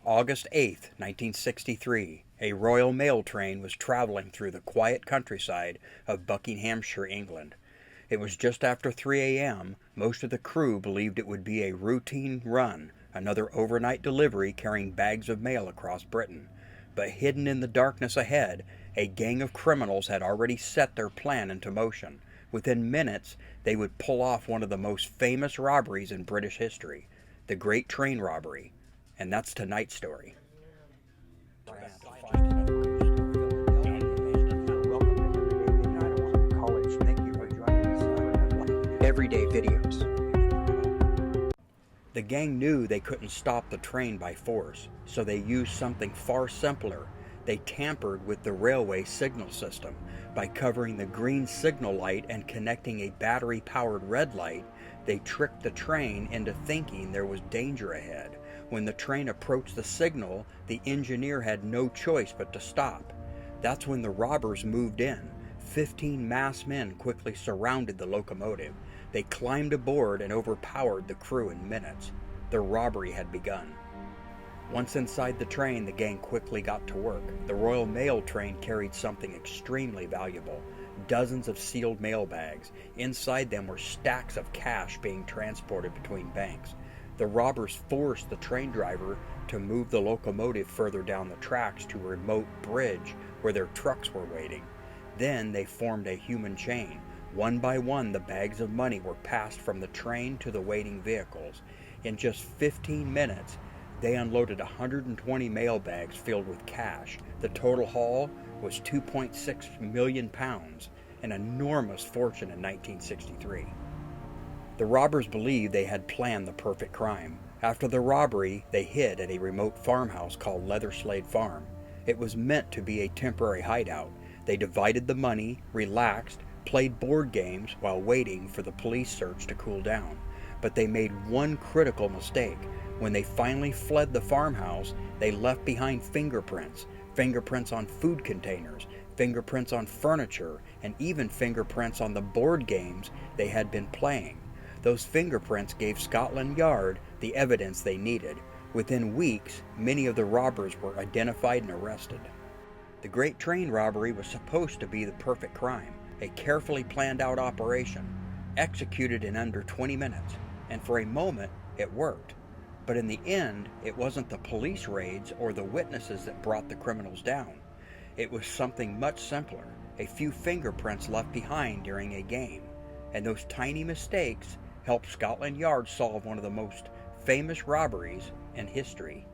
August 8th, 1963, a Royal Mail train was traveling through the quiet countryside of Buckinghamshire, England. It was just after 3 a.m. Most of the crew believed it would be a routine run, another overnight delivery carrying bags of mail across Britain. But hidden in the darkness ahead, a gang of criminals had already set their plan into motion. Within minutes, they would pull off one of the most famous robberies in British history, the Great Train Robbery. And that's tonight's story. Everyday videos. The gang knew they couldn't stop the train by force, so they used something far simpler. They tampered with the railway signal system by covering the green signal light and connecting a battery-powered red light. They tricked the train into thinking there was danger ahead. When the train approached the signal, the engineer had no choice but to stop. That's when the robbers moved in. 15 masked men quickly surrounded the locomotive. They climbed aboard and overpowered the crew in minutes. The robbery had begun. Once inside the train, the gang quickly got to work. The Royal Mail train carried something extremely valuable, dozens of sealed mail bags. Inside them were stacks of cash being transported between banks. The robbers forced the train driver to move the locomotive further down the tracks to a remote bridge where their trucks were waiting. Then they formed a human chain. One by one, the bags of money were passed from the train to the waiting vehicles. In just 15 minutes, they unloaded 120 mail bags filled with cash. The total haul was £2.6 million, an enormous fortune in 1963. The robbers believed they had planned the perfect crime. After the robbery, they hid at a remote farmhouse called Leatherslade Farm. It was meant to be a temporary hideout. They divided the money, relaxed, played board games while waiting for the police search to cool down. But they made one critical mistake. When they finally fled the farmhouse, they left behind fingerprints. Fingerprints on food containers, fingerprints on furniture, and even fingerprints on the board games they had been playing. Those fingerprints gave Scotland Yard the evidence they needed. Within weeks, many of the robbers were identified and arrested. The Great Train Robbery was supposed to be the perfect crime, a carefully planned out operation, executed in under 20 minutes, and for a moment it worked. But in the end, it wasn't the police raids or the witnesses that brought the criminals down. It was something much simpler, a few fingerprints left behind during a game. And those tiny mistakes helped Scotland Yard solve one of the most famous robberies in history.